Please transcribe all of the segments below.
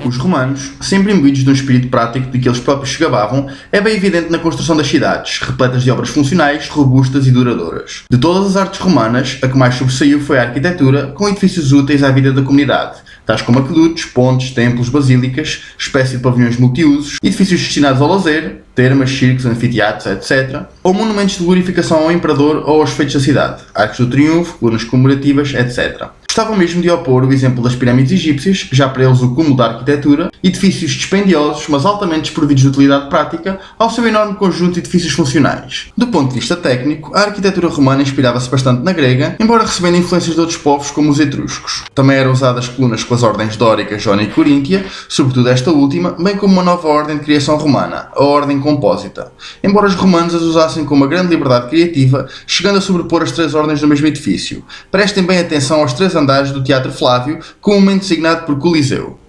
Os romanos, sempre imbuídos de um espírito prático de que eles próprios se gabavam, é bem evidente na construção das cidades, repletas de obras funcionais, robustas e duradouras. De todas as artes romanas, a que mais sobressaiu foi a arquitetura, com edifícios úteis à vida da comunidade, tais como aquedutos, pontes, templos, basílicas, espécie de pavilhões multiusos, edifícios destinados ao lazer, termas, circos, anfiteatros, etc., ou monumentos de glorificação ao imperador ou aos feitos da cidade, arcos do triunfo, colunas comemorativas, etc. Gostavam mesmo de opor o exemplo das pirâmides egípcias, já para eles o cúmulo da arquitetura, edifícios dispendiosos, mas altamente desprovidos de utilidade prática, ao seu enorme conjunto de edifícios funcionais. Do ponto de vista técnico, a arquitetura romana inspirava-se bastante na grega, embora recebendo influências de outros povos como os etruscos. Também eram usadas colunas com as ordens dórica, jónica e coríntia, sobretudo esta última, bem como uma nova ordem de criação romana, a ordem compósita, embora os romanos as usassem com uma grande liberdade criativa, chegando a sobrepor as três ordens no mesmo edifício. Prestem bem atenção aos três andares do Teatro Flávio, comumente designado por Coliseu.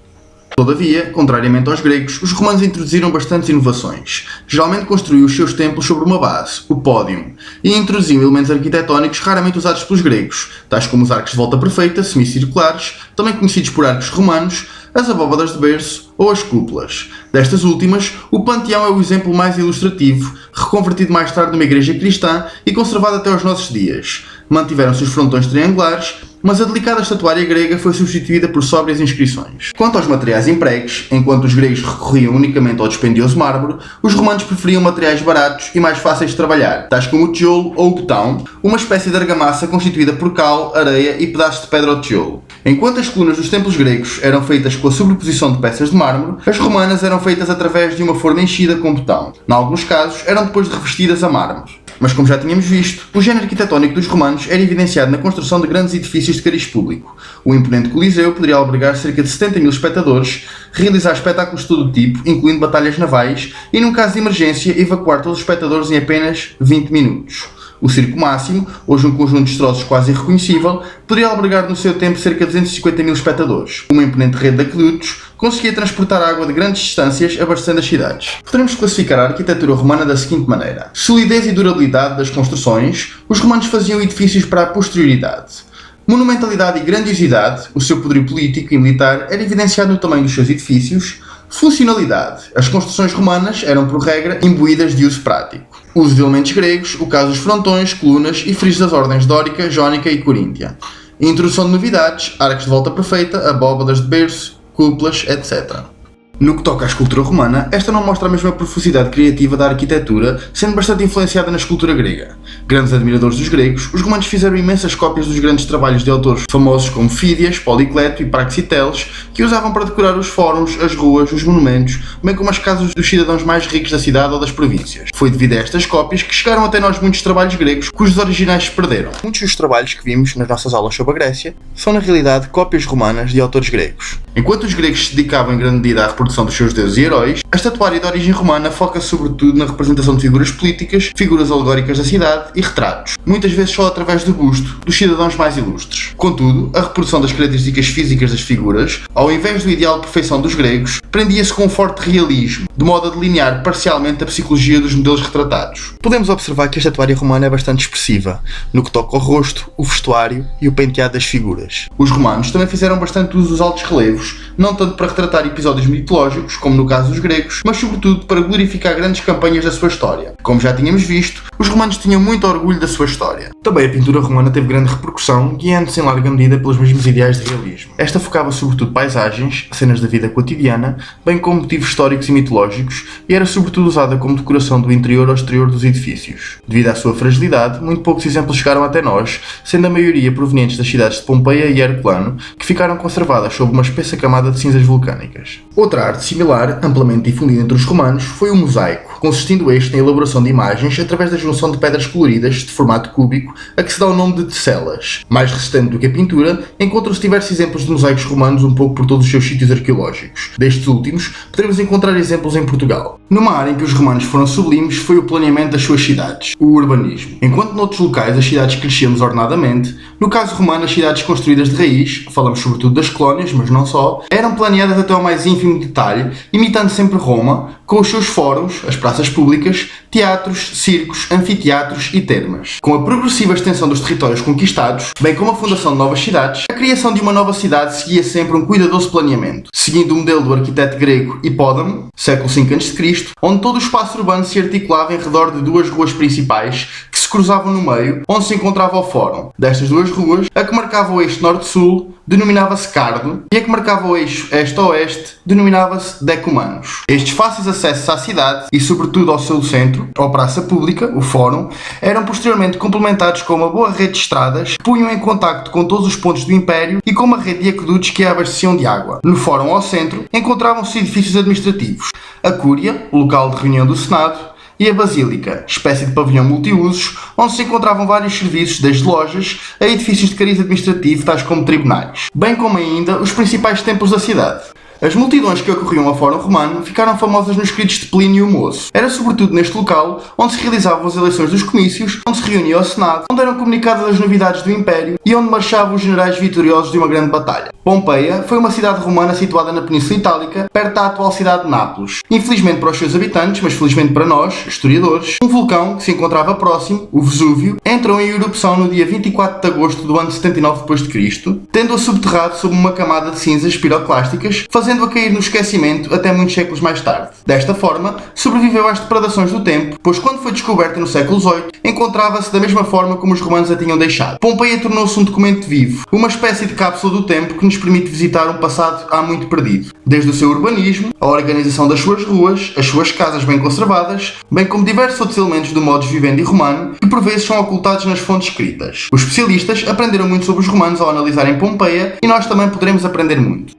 Todavia, contrariamente aos gregos, os romanos introduziram bastantes inovações. Geralmente construíam os seus templos sobre uma base, o pódium, e introduziam elementos arquitetónicos raramente usados pelos gregos, tais como os arcos de volta perfeita, semicirculares, também conhecidos por arcos romanos, as abóbadas de berço ou as cúpulas. Destas últimas, o Panteão é o exemplo mais ilustrativo, reconvertido mais tarde numa igreja cristã e conservado até aos nossos dias. Mantiveram-se os frontões triangulares, mas a delicada estatuária grega foi substituída por sóbrias inscrições. Quanto aos materiais empregues, enquanto os gregos recorriam unicamente ao dispendioso mármore, os romanos preferiam materiais baratos e mais fáceis de trabalhar, tais como o tijolo ou o betão, uma espécie de argamassa constituída por cal, areia e pedaços de pedra ou tijolo. Enquanto as colunas dos templos gregos eram feitas com a sobreposição de peças de mármore, as romanas eram feitas através de uma forma enchida com betão. Em alguns casos, eram depois revestidas a mármore. Mas como já tínhamos visto, o género arquitetónico dos romanos era evidenciado na construção de grandes edifícios de cariz público. O imponente Coliseu poderia albergar cerca de 70 mil espectadores, realizar espetáculos de todo o tipo, incluindo batalhas navais, e num caso de emergência, evacuar todos os espectadores em apenas 20 minutos. O Circo Máximo, hoje um conjunto de destroços quase irreconhecível, poderia albergar no seu tempo cerca de 250 mil espectadores. Uma imponente rede de aquedutos conseguia transportar água de grandes distâncias, abastecendo as cidades. Podemos classificar a arquitetura romana da seguinte maneira: solidez e durabilidade das construções, os romanos faziam edifícios para a posterioridade. Monumentalidade e grandiosidade, o seu poderio político e militar era evidenciado no tamanho dos seus edifícios. Funcionalidade, as construções romanas eram, por regra, imbuídas de uso prático. Uso de elementos gregos, o caso dos frontões, colunas e frisos das ordens dórica, jónica e coríntia. Introdução de novidades, arcos de volta perfeita, abóbadas de berço, cúpulas, etc. No que toca à escultura romana, esta não mostra a mesma profusidade criativa da arquitetura, sendo bastante influenciada na escultura grega. Grandes admiradores dos gregos, os romanos fizeram imensas cópias dos grandes trabalhos de autores famosos como Fídias, Policleto e Praxiteles, que usavam para decorar os fóruns, as ruas, os monumentos, bem como as casas dos cidadãos mais ricos da cidade ou das províncias. Foi devido a estas cópias que chegaram até nós muitos trabalhos gregos cujos originais se perderam. Muitos dos trabalhos que vimos nas nossas aulas sobre a Grécia são na realidade cópias romanas de autores gregos. Enquanto os gregos se dedicavam em grande medida à reprodução dos seus deuses e heróis, a estatuária de origem romana foca-se sobretudo na representação de figuras políticas, figuras alegóricas da cidade e retratos, muitas vezes só através do busto dos cidadãos mais ilustres. Contudo, a reprodução das características físicas das figuras, ao invés do ideal de perfeição dos gregos, prendia-se com um forte realismo, de modo a delinear parcialmente a psicologia dos modelos retratados. Podemos observar que a estatuária romana é bastante expressiva, no que toca ao rosto, o vestuário e o penteado das figuras. Os romanos também fizeram bastante uso dos altos relevos, não tanto para retratar episódios mitológicos, como no caso dos gregos, mas sobretudo para glorificar grandes campanhas da sua história. Como já tínhamos visto, os romanos tinham muito orgulho da sua história. Também a pintura romana teve grande repercussão, guiando-se em larga medida pelos mesmos ideais de realismo. Esta focava sobretudo paisagens, cenas da vida cotidiana, bem como motivos históricos e mitológicos, e era sobretudo usada como decoração do interior ao exterior dos edifícios. Devido à sua fragilidade, muito poucos exemplos chegaram até nós, sendo a maioria provenientes das cidades de Pompeia e Herculano, que ficaram conservadas sob uma espessa camada de cinzas vulcânicas. Outra arte similar, amplamente difundida entre os romanos, foi o mosaico, consistindo este na elaboração de imagens através da junção de pedras coloridas de formato cúbico, a que se dá o nome de tesselas. Mais resistente do que a pintura, encontram-se diversos exemplos de mosaicos romanos um pouco por todos os seus sítios arqueológicos. Destes últimos, poderemos encontrar exemplos em Portugal. Numa área em que os romanos foram sublimes foi o planeamento das suas cidades, o urbanismo. Enquanto noutros locais as cidades cresciam desordenadamente, no caso romano as cidades construídas de raiz, falamos sobretudo das colónias, mas não só, eram planeadas até ao mais ínfimo detalhe, imitando sempre Roma, com os seus fóruns, as praças públicas, teatros, circos, anfiteatros e termas. Com a progressiva extensão dos territórios conquistados, bem como a fundação de novas cidades, a criação de uma nova cidade seguia sempre um cuidadoso planeamento, seguindo o modelo do arquiteto grego Hipódamo, século V a.C., onde todo o espaço urbano se articulava em redor de duas ruas principais que se cruzavam no meio, onde se encontrava o fórum. Destas duas ruas, a que marcava o eixo norte-sul denominava-se Cardo e a que marcava o eixo este-oeste denominava-se Decumanos. Estes fáceis acessos à cidade e sobretudo ao seu centro, ou praça pública, o fórum, eram posteriormente complementados com uma boa rede de estradas que punham em contacto com todos os pontos do Império e com uma rede de aquedutos que a abasteciam de água. No fórum ao centro encontravam-se edifícios administrativos, a Cúria, o local de reunião do Senado, e a Basílica, espécie de pavilhão multiusos, onde se encontravam vários serviços, desde lojas a edifícios de cariz administrativo, tais como tribunais, bem como ainda os principais templos da cidade. As multidões que ocorriam ao Fórum Romano ficaram famosas nos escritos de Plínio o Moço. Era sobretudo neste local onde se realizavam as eleições dos comícios, onde se reunia o Senado, onde eram comunicadas as novidades do Império e onde marchavam os generais vitoriosos de uma grande batalha. Pompeia foi uma cidade romana situada na Península Itálica, perto da atual cidade de Nápoles. Infelizmente para os seus habitantes, mas felizmente para nós, historiadores, um vulcão que se encontrava próximo, o Vesúvio, entrou em erupção no dia 24 de agosto do ano 79 d.C., tendo-a subterrado sob uma camada de cinzas piroclásticas, fazendo a cair no esquecimento até muitos séculos mais tarde. Desta forma, sobreviveu às depredações do tempo, pois quando foi descoberta no século XVIII, encontrava-se da mesma forma como os romanos a tinham deixado. Pompeia tornou-se um documento vivo, uma espécie de cápsula do tempo que nos permite visitar um passado há muito perdido. Desde o seu urbanismo, a organização das suas ruas, as suas casas bem conservadas, bem como diversos outros elementos do modus vivendi romano, que por vezes são ocultados nas fontes escritas. Os especialistas aprenderam muito sobre os romanos ao analisarem Pompeia e nós também poderemos aprender muito.